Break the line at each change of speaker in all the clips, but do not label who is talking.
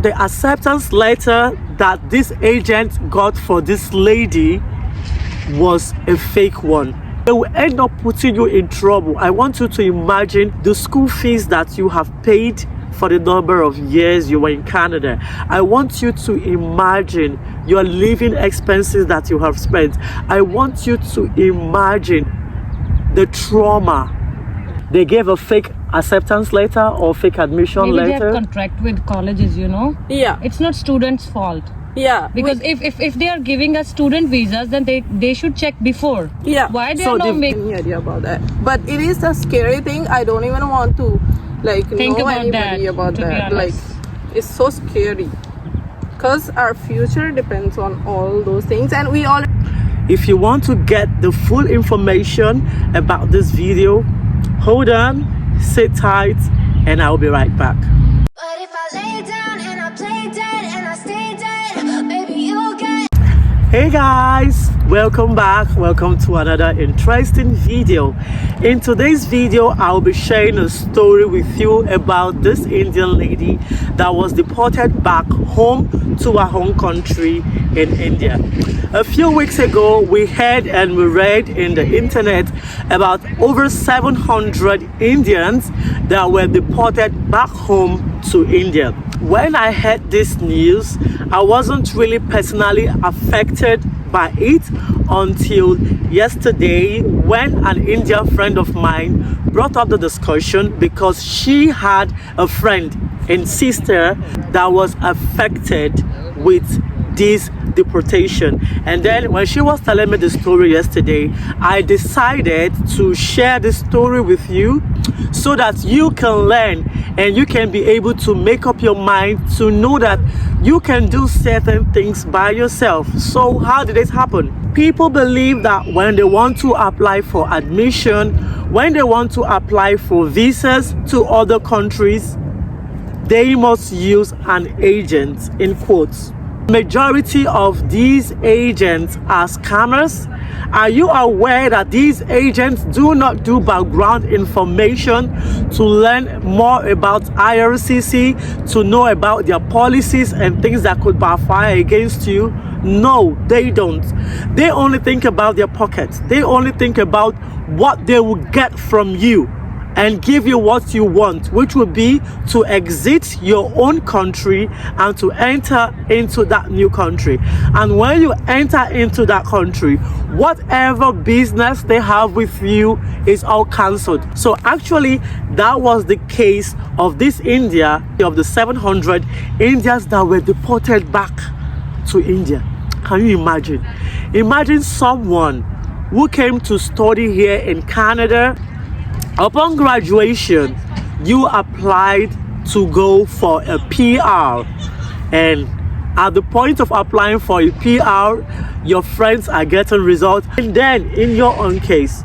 The acceptance letter that this agent got for this lady was a fake one. They will end up putting you in trouble. I want you to imagine the school fees that you have paid for the number of years you were in Canada. I want you to imagine your living expenses that you have spent. I want you to imagine the trauma. They gave a fake acceptance letter or fake admission
Maybe
letter.
They have contract with colleges, you know.
Yeah.
It's not students' fault.
Yeah.
Because if they are giving us student visas, then they should check before.
Yeah.
Why they
So
are not
Any
making
idea about that? But it is a scary thing. I don't even want to
Think
know
about
anybody
that,
about
to be
that.
honest.
It's so scary. Because our future depends on all those things, and we all.
If you want to get the full information about this video, hold on, sit tight, and I'll be right back.
But if I lay down and I play dead and I stay dead, baby, you'll get.
Hey guys, welcome back. Welcome to another interesting video. In today's video, I'll be sharing a story with you about this Indian lady that was deported back home to her home country in India. A few weeks ago, we heard and we read in the internet about over 700 Indians that were deported back home to India. When I heard this news, I wasn't really personally affected by it until yesterday when an Indian friend of mine brought up the discussion because she had a friend and sister that was affected with this deportation. And then when she was telling me the story yesterday, I decided to share this story with you so that you can learn and you can be able to make up your mind to know that you can do certain things by yourself. So how did it happen? People believe that when they want to apply for admission, when they want to apply for visas to other countries, they must use an agent, in quotes. Majority of these agents are scammers. Are you aware that these agents do not do background information to learn more about IRCC, to know about their policies and things that could backfire against you? No, they don't. They only think about their pockets. They only think about what they will get from you and give you what you want, which would be to exit your own country and to enter into that new country. And when you enter into that country, whatever business they have with you is all cancelled. So actually, that was the case of this India, of the 700 Indians that were deported back to India. Can you imagine? Imagine someone who came to study here in Canada. Upon graduation, you applied to go for a PR, and at the point of applying for a PR, your friends are getting results, and then in your own case,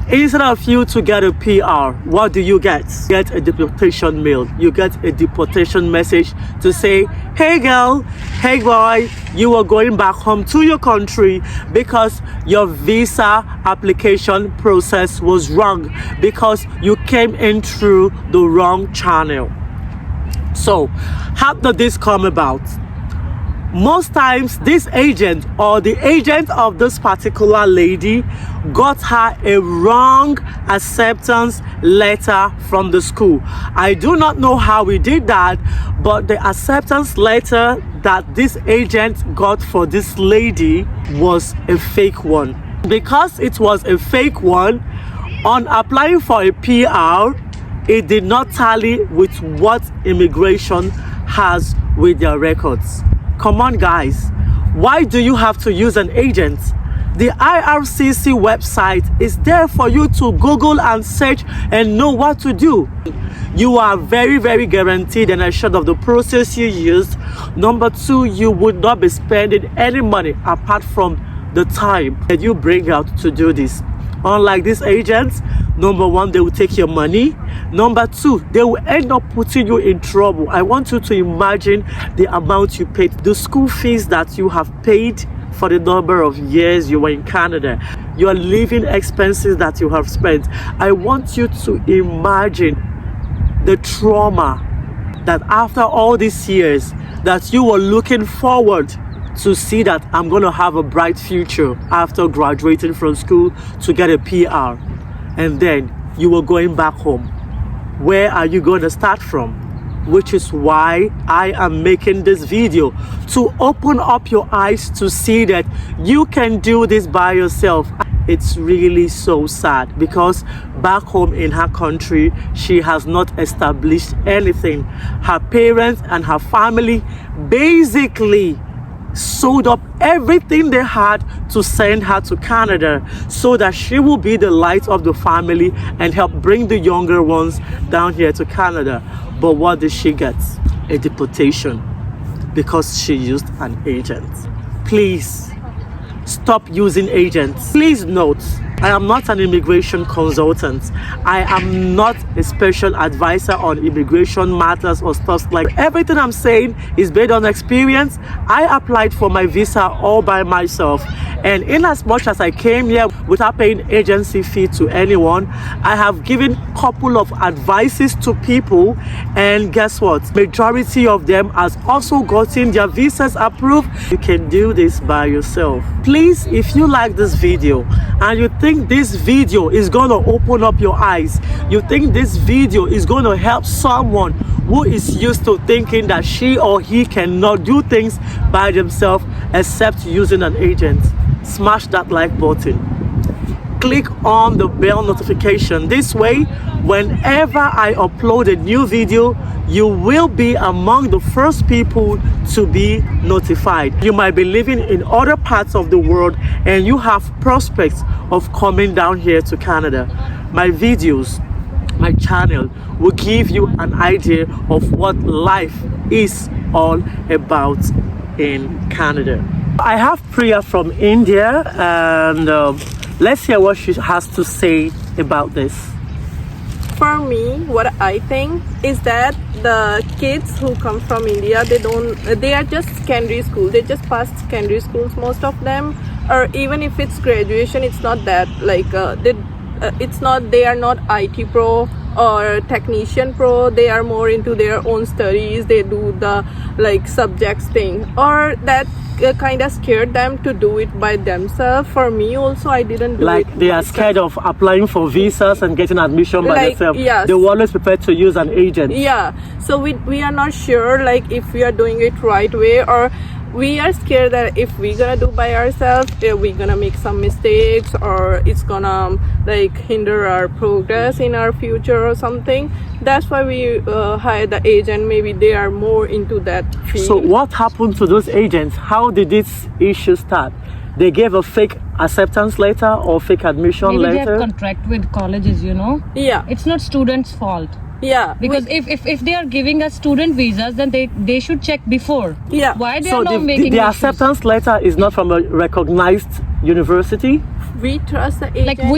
instead of you to get a PR, what do you get? You get a deportation mail. You get a deportation message to say, hey girl, hey boy, you are going back home to your country because your visa application process was wrong, because you came in through the wrong channel. So how did this come about? Most times this agent or the agent of this particular lady got her a wrong acceptance letter from the school. I do not know how we did that, but the acceptance letter that this agent got for this lady was a fake one. Because it was a fake one, on applying for a PR, it did not tally with what immigration has with their records. Come on guys, why do you have to use an agent? The IRCC website is there for you to Google and search and know what to do. You are very, very guaranteed and assured of the process you used. Number two, you would not be spending any money apart from the time that you bring out to do this. Unlike these agents, number one, they will take your money. Number two, they will end up putting you in trouble. I want you to imagine the amount you paid, the school fees that you have paid for the number of years you were in Canada, your living expenses that you have spent. I want you to imagine the trauma that after all these years that you were looking forward to see that I'm going to have a bright future after graduating from school to get a PR, and then you were going back home. Where are you going to start from? Which is why I am making this video, to open up your eyes to see that you can do this by yourself. It's really so sad because back home in her country, she has not established anything. Her parents and her family basically sold up everything they had to send her to Canada so that she will be the light of the family and help bring the younger ones down here to Canada. But what did she get? A deportation because she used an agent. Please stop using agents. Please note, I am not an immigration consultant. I am not a special advisor on immigration matters or stuff like that. Everything I'm saying is based on experience. I applied for my visa all by myself. And in as much as I came here without paying agency fee to anyone, I have given a couple of advices to people. And guess what? Majority of them has also gotten their visas approved. You can do this by yourself. Please, if you like this video and you think this video is going to open up your eyes, you think this video is going to help someone who is used to thinking that she or he cannot do things by themselves except using an agent, smash that like button. Click on the bell notification. This way, whenever I upload a new video, you will be among the first people to be notified. You might be living in other parts of the world and you have prospects of coming down here to Canada. My videos, my channel will give you an idea of what life is all about in Canada. I have Priya from India, and let's hear what she has to say about this.
For me, what I think is that the kids who come from India, they are just secondary school. They just passed secondary schools, most of them. Or even if it's graduation, it's not that like they are not IT pro or technician pro. They are more into their own studies. They do the like subjects thing, or that kind of scared them to do it by themselves. For me also, I didn't do
like
it
they are
myself.
scared of applying for visas and getting admission by
Like,
themselves.
yes.
They were always prepared to use an agent.
Yeah, so we are not sure like if we are doing it right way, or we are scared that if we're gonna do by ourselves, we're gonna make some mistakes, or it's gonna like hinder our progress in our future or something. That's why we hire the agent. Maybe they are more into that field.
So what happened to those agents? How did this issue start? They gave a fake acceptance letter or fake admission
Maybe they
letter?
have contract with colleges, you know.
Yeah,
It's not students' fault.
yeah,
Because if they are giving us student visas, then they should check before.
Yeah.
Why they
So
are not
the
making issues?
acceptance letter is not from a recognized university?
we trust the agent.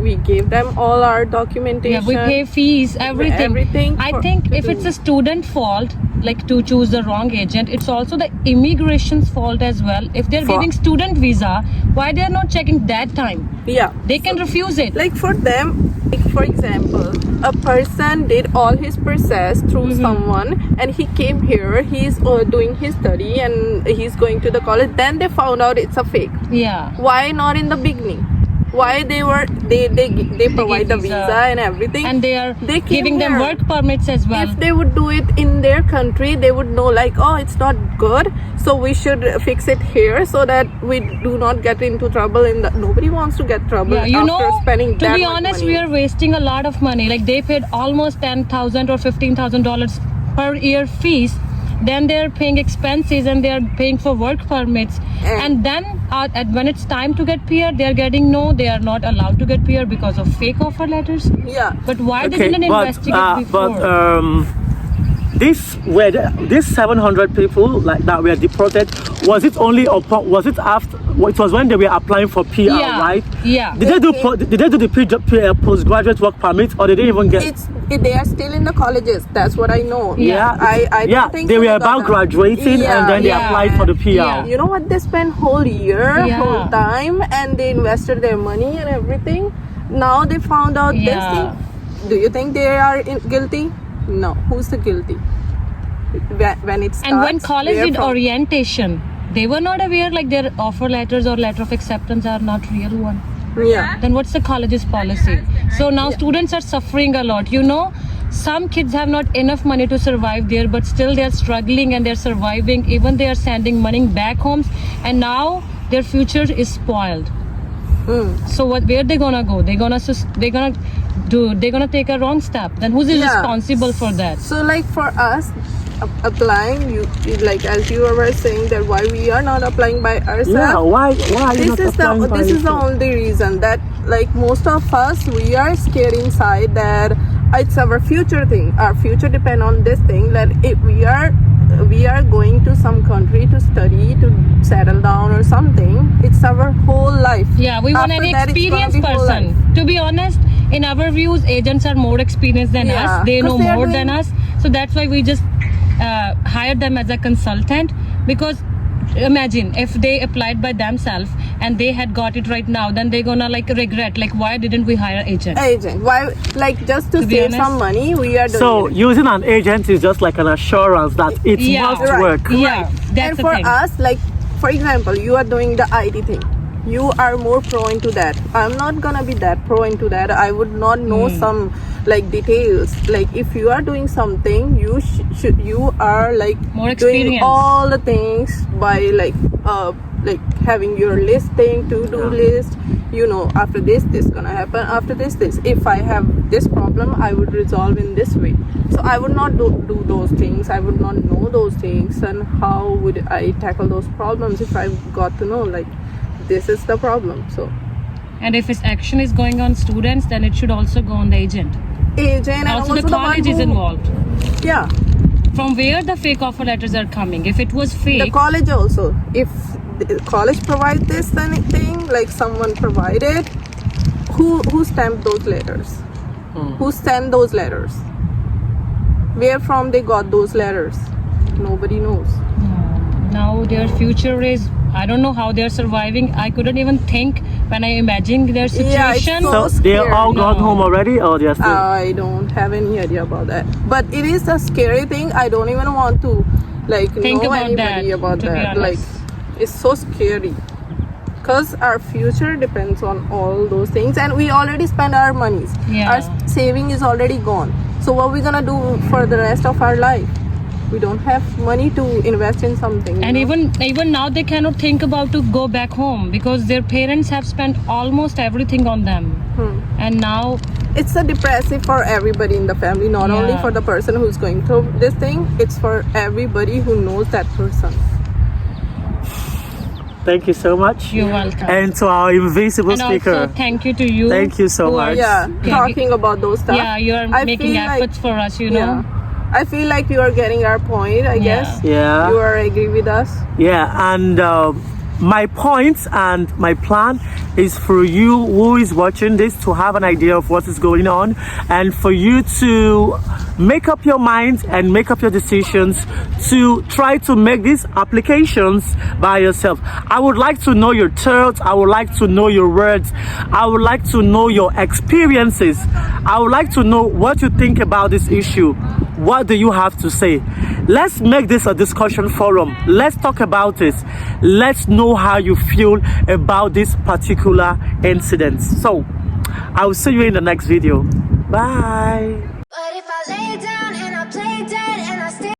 we
gave them all our documentation.
Yeah, we pay fees, everything.
Everything
I
for-
think
to
if
do.
it's a student fault, like to choose the wrong agent, it's also the immigration's fault as well. If they're
For-
giving student visa, why they're not checking that time?
Yeah,
They can refuse it.
like for them, like for example, a person did all his process through someone, and he came here, he's doing his study and he's going to the college, then they found out it's a fake.
Yeah.
Why not in the beginning? Why they provide the visa and everything,
And they are
They came
giving them
here.
work permits as well.
if they would do it in their country, they would know like, oh, it's not good, so we should fix it here so that we do not get into trouble. Nobody wants to get trouble
Yeah, you
after
know,
spending
to
that
be
much
honest,
money.
we are wasting a lot of money. Like they paid almost $10,000 or $15,000 per year fees. Then they're paying expenses and they're paying for work permits. And then when it's time to get PR, they're getting no, they are not allowed to get PR because of fake offer letters.
Yeah,
But why they didn't investigate before?
These 700 people like that were deported. Was it after? It was when they were applying for PR,
Yeah,
right?
yeah.
Did they do the postgraduate work permit, or did they even get?
they are still in the colleges. That's what I know.
Yeah.
I don't think
they
so
were
got
about
them.
graduating and then they
Yeah.
applied for the PR.
Yeah.
You know what? They spent whole year,
Yeah.
whole time, and they invested their money and everything. Now they found out this
Yeah.
thing. Do you think they are guilty? No. Who's the guilty? when it starts.
And when college
where
did
from-
orientation, they were not aware like their offer letters or letter of acceptance are not real one.
Yeah.
Then what's the college's policy? So now students are suffering a lot. You know, some kids have not enough money to survive there, but still they're struggling and they're surviving. Even they are sending money back homes, and now their future is spoiled. So what? Where they gonna go? They're gonna take a wrong step. Then who's
Yeah.
responsible for that?
So like for us applying, you like as you were saying that why we are not applying by ourselves.
Yeah, why are you not applying by
This is the
yourself?
only reason that like most of us we are scared inside that it's our future thing. Our future depend on this thing, that if we are going to some country to study, to settle down or something, it's our whole life.
Yeah, we want
After
an
that, it's gonna
experienced
be whole life.
person. To be honest, in our views, agents are more experienced than
Yeah,
us. They
'cause
know
they are
more
doing-
than us. So that's why we just hired them as a consultant. Because imagine if they applied by themselves and they had got it right now, then they're gonna like regret, like why didn't we hire agent?
Agent, why, like just to
be
save
honest.
some money, we are doing
So
it.
using an agent is just like an assurance that it
Yeah.
must
Right.
work.
Yeah, that's
And
the
for
thing.
us, like for example, you are doing the ID thing, you are more pro into that. I'm not gonna be that pro into that. I would not know some like details. Like if you are doing something, you are like
More
doing
experience.
all the things by like having your listing, to-do list. You know, after this gonna happen, after this. If I have this problem, I would resolve in this way. So I would not do those things. I would not know those things, and how would I tackle those problems if I got to know like this is the problem. So
And if its action is going on students, then it should also go on the agent.
agent and
Also, the
one
college is
who-
involved.
Yeah,
From where the fake offer letters are coming? If it was
the
fake,
college also. If the college provide this anything, like someone provided, who stamped those letters? Who sent those letters? Where from they got those letters? Nobody knows.
now their future is, I don't know how they're surviving. I couldn't even think when I imagined their
Yeah, it's
situation.
so-
So they're all
No.
gone home already, or they're still?
I don't have any idea about that. But it is a scary thing. I don't even want to like
Think
know
about
anybody
that,
about
to be
that. Like
honest.
it's so scary. Because our future depends on all those things, and we already spend our monies.
Yeah.
Our saving is already gone. So what we gonna do for the rest of our life? We don't have money to invest in something. you
And
know?
even now they cannot think about to go back home because their parents have spent almost everything on them. And now
it's a depressive for everybody in the family, not only
Yeah.
for the person who's going through this thing. It's for everybody who knows that person.
Thank you so much.
you're welcome.
And to our invisible
And
speaker.
also thank you to you.
Thank you so
who are-
much.
Yeah, talking about those stuff.
Yeah, you're
I
making
feel like-
efforts for us, you know.
Yeah, I feel like you are getting our point. I guess.
Yeah.
You are agree with us.
Yeah, and my point and my plan is for you who is watching this to have an idea of what is going on, and for you to make up your mind and make up your decisions to try to make these applications by yourself. I would like to know your thoughts. I would like to know your words. I would like to know your experiences. I would like to know what you think about this issue. What do you have to say? Let's make this a discussion forum. Let's talk about it. Let's know how you feel about this particular incident. So, I'll see you in the next video. Bye.